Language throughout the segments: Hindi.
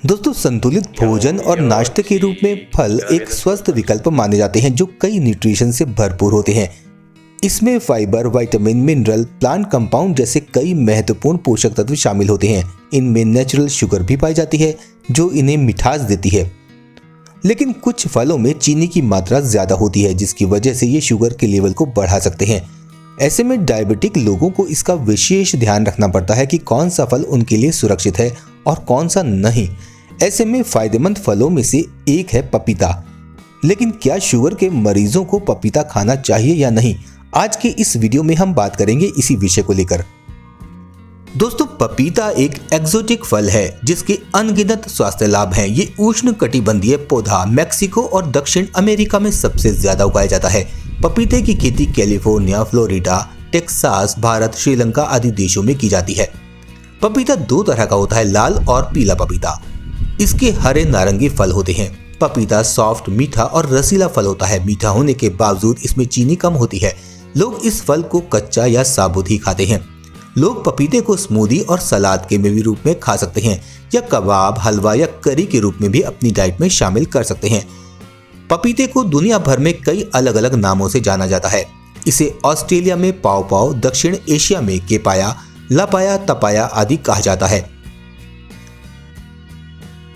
दोस्तों, संतुलित भोजन और नाश्ते के रूप में फल एक स्वस्थ विकल्प माने जाते हैं जो कई न्यूट्रिशन से भरपूर होते हैं। इसमें fibre, vitamin, mineral, plant compound जैसे कई महत्वपूर्ण पोषक तत्व शामिल होते हैं। इनमें नेचुरल शुगर भी पाई जाती है जो इन्हें मिठास देती है। लेकिन कुछ फलों में चीनी की मात्रा ज्यादा होती है जिसकी वजह से ये शुगर के लेवल को बढ़ा सकते हैं। ऐसे में डायबिटिक लोगों को इसका विशेष ध्यान रखना पड़ता है कि कौन सा फल उनके लिए सुरक्षित है और कौन सा नहीं। ऐसे में फायदेमंद फलों में से एक है पपीता। लेकिन क्या शुगर के मरीजों को पपीता खाना चाहिए या नहीं, आज के इस वीडियो में हम बात करेंगे इसी विषय को लेकर। दोस्तों, पपीता एक एक्सोटिक फल है जिसके अनगिनत स्वास्थ्य लाभ हैं। ये उष्ण कटिबंधीय पौधा मैक्सिको और दक्षिण अमेरिका में सबसे ज्यादा उगाया जाता है। पपीते की खेती California, Florida, Texas, Bharat, Sri Lanka आदि देशों में की जाती है। पपीता दो तरह का होता है, लाल और पीला पपीता। इसके हरे नारंगी फल होते हैं। पपीता सॉफ्ट, मीठा और रसीला फल होता है। मीठा होने के बावजूद इसमें चीनी कम होती है। लोग इस फल को कच्चा या साबुत ही खाते हैं। लोग पपीते को स्मूदी और सलाद के भी रूप में खा सकते हैं या कबाब, हलवा या करी के रूप में भी अपनी डाइट में शामिल कर सकते हैं। पपीते को दुनिया भर में कई अलग अलग नामों से जाना जाता है। इसे ऑस्ट्रेलिया में पाव पाव, दक्षिण एशिया में केपाया, लापाया, तपाया आदि कहा जाता है।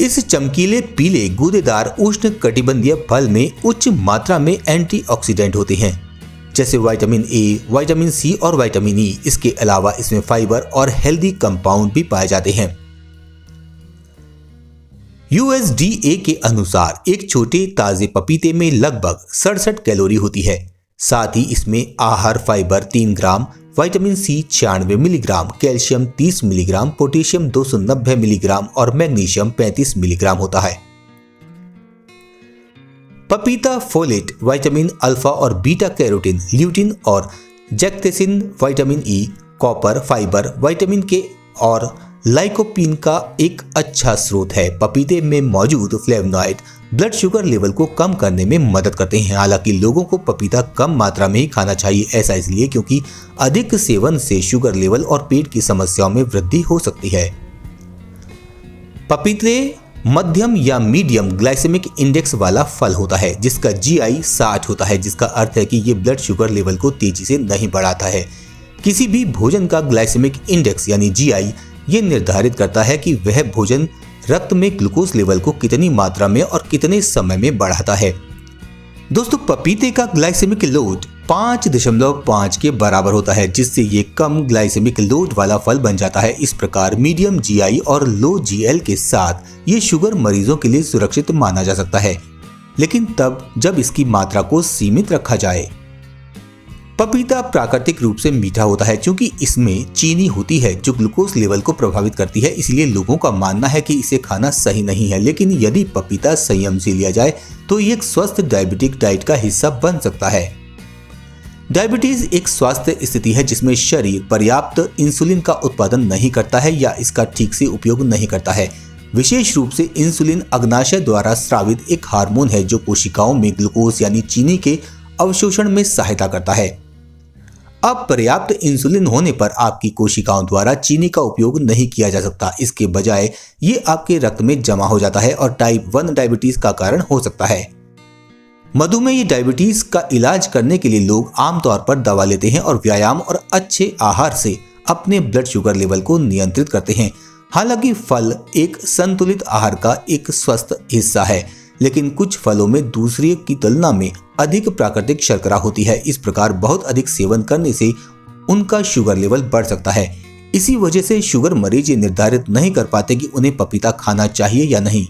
इस चमकीले पीले गूदेदार उष्ण कटिबंधीय फल में उच्च मात्रा में एंटीऑक्सीडेंट होते हैं जैसे विटामिन ए, विटामिन सी और विटामिन ई। इसके अलावा इसमें फाइबर और हेल्दी कंपाउंड भी पाए जाते हैं। USDA के अनुसार एक छोटे ताजे पपीते में लगभग 67 कैलोरी होती है। साथ ही इसमें आहार fibre 3 gram, vitamin C 96 milligram, calcium 30 milligram, potassium 290 milligram और मैग्नीशियम 35 मिलीग्राम होता है। पपीता फोलेट, विटामिन अल्फा और बीटा कैरोटीन, ल्यूटिन और जैक्टेसिन, vitamin E, copper, fibre, vitamin K और लाइकोपीन का एक अच्छा स्रोत है। पपीते में मौजूद फ्लेवोनॉइड ब्लड शुगर लेवल को कम करने में मदद करते हैं। हालांकि लोगों को पपीता कम मात्रा में ही खाना चाहिए। ऐसा इसलिए क्योंकि अधिक सेवन से शुगर लेवल और पेट की समस्याओं में वृद्धि हो सकती है। पपीते मध्यम या मीडियम ग्लाइसेमिक इंडेक्स वाला फल होता है जिसका GI 60 होता है, जिसका अर्थ है कि ये ब्लड शुगर लेवल को तेजी से नहीं बढ़ाता है। किसी भी भोजन का ग्लाइसेमिक इंडेक्स यानी GI ये निर्धारित करता है कि वह भोजन रक्त में ग्लूकोज लेवल को कितनी मात्रा में और कितने समय में बढ़ाता है। दोस्तों, पपीते का ग्लाइसेमिक लोड 5.5 के बराबर होता है जिससे ये कम ग्लाइसेमिक लोड वाला फल बन जाता है। इस प्रकार मीडियम GI और लो GL के साथ ये शुगर मरीजों के लिए सुरक्षित माना जा सकता है, लेकिन तब जब इसकी मात्रा को सीमित रखा जाए। पपीता प्राकृतिक रूप से मीठा होता है क्योंकि इसमें चीनी होती है जो ग्लूकोज लेवल को प्रभावित करती है। इसलिए लोगों का मानना है कि इसे खाना सही नहीं है, लेकिन यदि पपीता संयम से लिया जाए तो ये एक स्वस्थ डायबिटिक डाइट का हिस्सा बन सकता है। डायबिटीज एक स्वास्थ्य स्थिति है जिसमें शरीर पर्याप्त इंसुलिन का उत्पादन नहीं करता है या इसका ठीक से उपयोग नहीं करता है। विशेष रूप से इंसुलिन अग्नाशय द्वारा स्रावित एक हार्मोन है जो कोशिकाओं में ग्लूकोज यानी चीनी के अवशोषण में सहायता करता है। अब पर्याप्त इंसुलिन होने पर आपकी कोशिकाओं द्वारा चीनी का उपयोग नहीं किया जा सकता। इसके बजाय ये आपके रक्त में जमा हो जाता है और टाइप 1 डायबिटीज का कारण हो सकता है। मधुमेह डायबिटीज का इलाज करने के लिए लोग आमतौर पर दवा लेते हैं और व्यायाम और अच्छे आहार से अपने ब्लड शुगर लेवल को नियंत्रित करते हैं। हालांकि फल एक संतुलित आहार का एक स्वस्थ हिस्सा है, लेकिन कुछ फलों में दूसरे की तुलना में अधिक प्राकृतिक शर्करा होती है। इस प्रकार बहुत अधिक सेवन करने से उनका शुगर लेवल बढ़ सकता है। इसी वजह से शुगर मरीज ये निर्धारित नहीं कर पाते कि उन्हें पपीता खाना चाहिए या नहीं।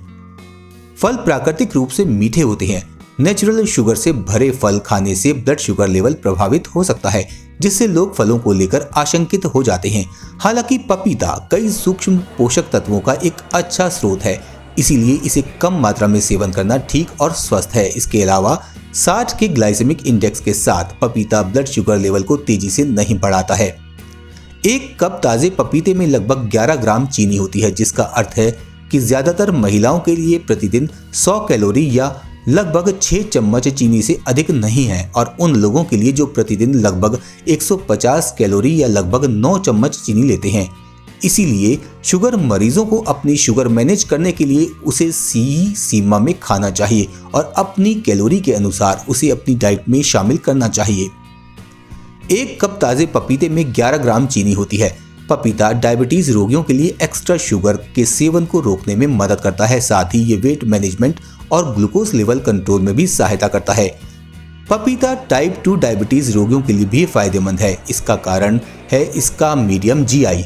फल प्राकृतिक रूप से मीठे होते हैं। नेचुरल शुगर से भरे फल खाने से ब्लड शुगर लेवल प्रभावित हो सकता है, जिससे लोग फलों को लेकर आशंकित हो जाते हैं। हालांकि पपीता कई सूक्ष्म पोषक तत्वों का एक अच्छा स्रोत है, इसीलिए इसे कम मात्रा में सेवन करना ठीक और स्वस्थ है। इसके अलावा 60 के ग्लाइसेमिक इंडेक्स के साथ पपीता ब्लड शुगर लेवल को तेजी से नहीं बढ़ाता है। एक कप ताजे पपीते में लगभग 11 ग्राम चीनी होती है, जिसका अर्थ है कि ज्यादातर महिलाओं के लिए प्रतिदिन 100 कैलोरी या लगभग 6 चम्मच चीनी से अधिक नहीं है, और उन लोगों के लिए जो प्रतिदिन लगभग 150 कैलोरी या लगभग 9 चम्मच चीनी लेते हैं। इसीलिए शुगर मरीजों को अपनी शुगर मैनेज करने के लिए उसे सही सीमा में खाना चाहिए और अपनी कैलोरी के अनुसार उसे अपनी डाइट में शामिल करना चाहिए। 1 कप ताजे पपीते में 11 ग्राम चीनी होती है। पपीता डायबिटीज रोगियों के लिए एक्स्ट्रा शुगर के सेवन को रोकने में मदद करता है। साथ ही ये वेट मैनेजमेंट और ग्लूकोज लेवल कंट्रोल में भी सहायता करता है। पपीता टाइप 2 डायबिटीज रोगियों के लिए भी फायदेमंद है। इसका कारण है इसका मीडियम जीआई।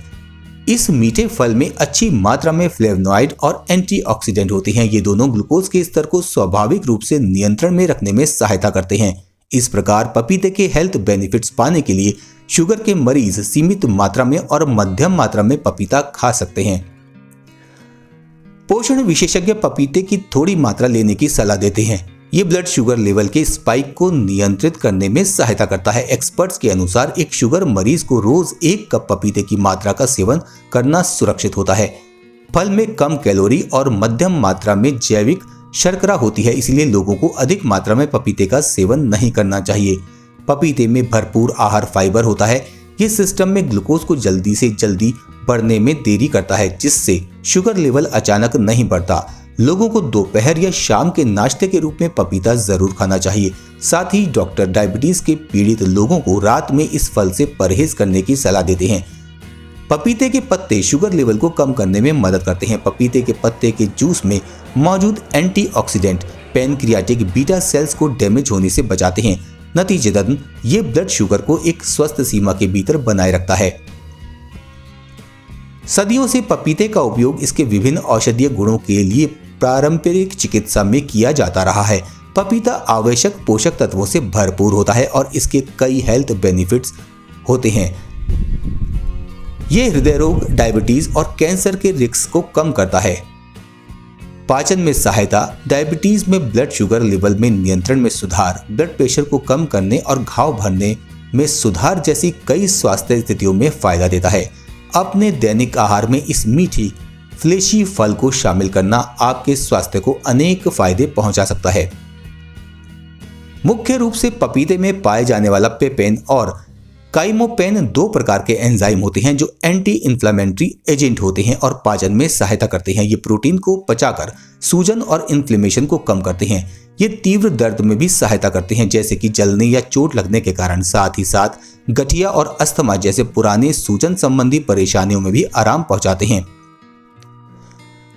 इस मीठे फल में अच्छी मात्रा में फ्लेवोनॉइड और एंटीऑक्सीडेंट होते हैं। ये दोनों ग्लूकोज के स्तर को स्वाभाविक रूप से नियंत्रण में रखने में सहायता करते हैं। इस प्रकार पपीते के हेल्थ बेनिफिट्स पाने के लिए शुगर के मरीज सीमित मात्रा में और मध्यम मात्रा में पपीता खा सकते हैं। पोषण विशेषज्ञ पपीते की थोड़ी मात्रा लेने की सलाह देते हैं। ये ब्लड शुगर लेवल के स्पाइक को नियंत्रित करने में सहायता करता है। एक्सपर्ट्स के अनुसार एक शुगर मरीज को रोज 1 कप पपीते की मात्रा का सेवन करना सुरक्षित होता है। फल में कम कैलोरी और मध्यम मात्रा में जैविक शर्करा होती है, इसलिए लोगों को अधिक मात्रा में पपीते का सेवन नहीं करना चाहिए। पपीते में भरपूर आहार फाइबर होता है। ये सिस्टम में ग्लूकोज को जल्दी से जल्दी बढ़ने में देरी करता है, जिससे शुगर लेवल अचानक नहीं बढ़ता। लोगों को दोपहर या शाम के नाश्ते के रूप में पपीता जरूर खाना चाहिए। साथ ही डॉक्टर डायबिटीज के पीड़ित लोगों को रात में इस फल से परहेज करने की सलाह देते हैं। पपीते के पत्ते शुगर लेवल को कम करने में मदद करते हैं। पपीते के पत्ते के जूस में मौजूद एंटीऑक्सीडेंट पैनक्रियाटिक बीटा सेल्स को डैमेज होने से बचाते हैं। नतीजतन ये ब्लड शुगर को एक स्वस्थ सीमा के भीतर बनाए रखता है। सदियों से पपीते का उपयोग इसके विभिन्न औषधीय गुणों के लिए पारंपरिक चिकित्सा में किया जाता रहा है। पपीता आवश्यक पोषक तत्वों से भरपूर होता है और इसके कई हेल्थ बेनिफिट्स होते हैं। ये हृदय रोग, डायबिटीज और कैंसर के रिस्क को कम करता है। पाचन में सहायता, डायबिटीज में ब्लड शुगर लेवल में नियंत्रण में सुधार, ब्लड प्रेशर को कम करने और घाव भरने में सुधार जैसी कई स्वास्थ्य स्थितियों में फायदा देता है। अपने दैनिक आहार में इस मीठी फ्लेशी फल को शामिल करना आपके स्वास्थ्य को अनेक फायदे पहुंचा सकता है। मुख्य रूप से पपीते में पाए जाने वाला पेपेन और काइमोपेन 2 प्रकार के एंजाइम होते हैं जो एंटी इन्फ्लेमेटरी एजेंट होते हैं और पाचन में सहायता करते हैं। ये प्रोटीन को पचाकर सूजन और इन्फ्लेमेशन को कम करते हैं। ये तीव्र दर्द में भी सहायता करते हैं, जैसे कि जलने या चोट लगने के कारण। साथ ही साथ गठिया और अस्थमा जैसे पुराने सूजन संबंधी परेशानियों में भी आराम पहुंचाते हैं।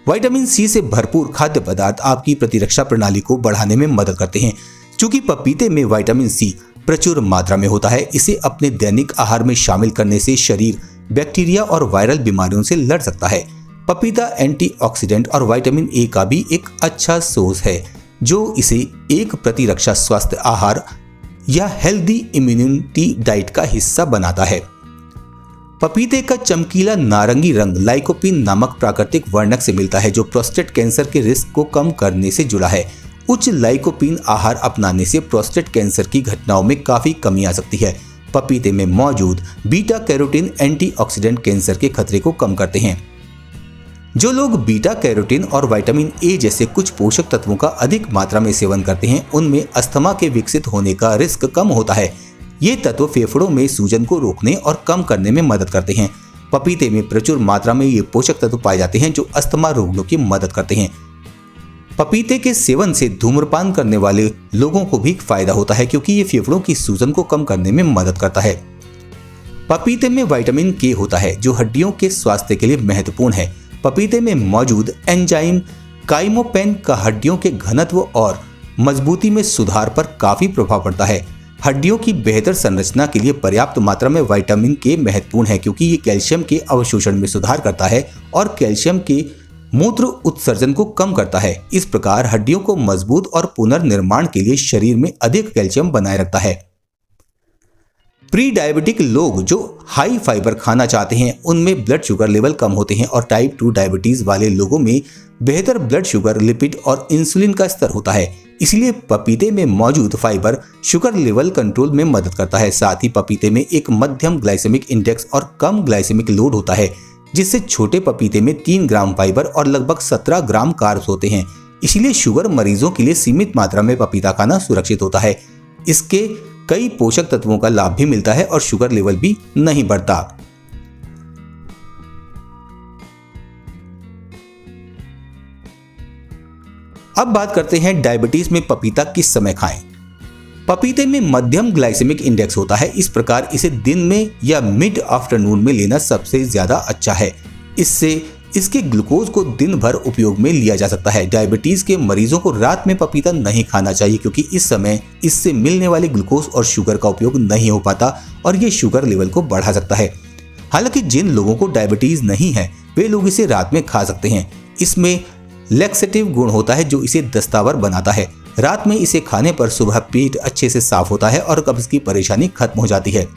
विटामिन सी से भरपूर खाद्य पदार्थ आपकी प्रतिरक्षा प्रणाली को बढ़ाने में मदद करते हैं। चूंकि पपीते में विटामिन सी प्रचुर मात्रा में होता है, इसे अपने दैनिक आहार में शामिल करने से शरीर बैक्टीरिया और वायरल बीमारियों से लड़ सकता है। पपीता एंटीऑक्सीडेंट और विटामिन ए का भी एक अच्छा सोर्स है, जो इसे एक प्रतिरक्षा स्वास्थ्य आहार या हेल्दी इम्यूनिटी डाइट का हिस्सा बनाता है। पपीते का चमकीला नारंगी रंग लाइकोपीन नामक प्राकृतिक वर्णक से मिलता है, जो प्रोस्टेट कैंसर के रिस्क को कम करने से जुड़ा है। उच्च लाइकोपीन आहार अपनाने से प्रोस्टेट कैंसर की घटनाओं में काफी कमी आ सकती है। पपीते में मौजूद बीटा कैरोटीन एंटीऑक्सीडेंट कैंसर के खतरे को कम करते हैं। जो लोग बीटा कैरोटीन और विटामिन ए जैसे कुछ पोषक तत्वों का अधिक मात्रा में सेवन करते हैं, उनमें अस्थमा के विकसित होने का रिस्क कम होता है। ये तत्व फेफड़ों में सूजन को रोकने और कम करने में मदद करते हैं। पपीते में प्रचुर मात्रा में ये पोषक तत्व पाए जाते हैं जो अस्थमा रोगियों की मदद करते हैं। पपीते के सेवन से धूम्रपान करने वाले लोगों को भी फायदा होता है, क्योंकि ये फेफड़ों की सूजन को कम करने में मदद करता है। पपीते में विटामिन के होता है, जो हड्डियों के स्वास्थ्य के लिए महत्वपूर्ण है। पपीते में मौजूद एंजाइम काइमोपेन का हड्डियों के घनत्व और मजबूती में सुधार पर काफी प्रभाव पड़ता है। हड्डियों की बेहतर संरचना के लिए पर्याप्त मात्रा में विटामिन के महत्वपूर्ण है, क्योंकि ये कैल्शियम के अवशोषण में सुधार करता है और कैल्शियम के मूत्र उत्सर्जन को कम करता है। इस प्रकार हड्डियों को मजबूत और पुनर्निर्माण के लिए शरीर में अधिक कैल्शियम बनाए रखता है। प्री डायबिटिक लोग जो हाई फाइबर खाना चाहते हैं, उनमें ब्लड शुगर लेवल कम होते हैं और टाइप 2 डायबिटीज वाले लोगों में बेहतर ब्लड शुगर, लिपिड और इंसुलिन का स्तर होता है। इसलिए पपीते में मौजूद फाइबर शुगर लेवल कंट्रोल में मदद करता है। साथ ही पपीते में एक मध्यम ग्लाइसेमिक इंडेक्स और कम ग्लाइसेमिक लोड होता है, जिससे छोटे पपीते में 3 ग्राम फाइबर और लगभग 17 ग्राम कार्ब्स होते हैं। इसलिए शुगर मरीजों के लिए सीमित मात्रा में पपीता खाना सुरक्षित होता है। इसके कई पोषक तत्वों का लाभ भी मिलता है और शुगर लेवल भी नहीं बढ़ता। अब बात करते हैं डायबिटीज में पपीता किस समय खाएं। पपीते में मध्यम ग्लाइसेमिक इंडेक्स होता है, इस प्रकार इसे दिन में या मिड आफ्टरनून में लेना सबसे ज्यादा अच्छा है। इससे इसके ग्लूकोज को दिन भर उपयोग में लिया जा सकता है। डायबिटीज के मरीजों को रात में पपीता नहीं खाना चाहिए क्योंकि इस समय इससे मिलने वाले ग्लूकोज और शुगर का उपयोग नहीं हो पाता और ये शुगर लेवल को बढ़ा सकता है। हालांकि जिन लोगों को डायबिटीज नहीं है वे लोग इसे रात में खा सकते हैं। इसमें लैक्सेटिव गुण होता है जो इसे दस्तावर बनाता है। रात में इसे खाने पर सुबह पेट अच्छे से साफ होता है और कब्ज की परेशानी खत्म हो जाती है।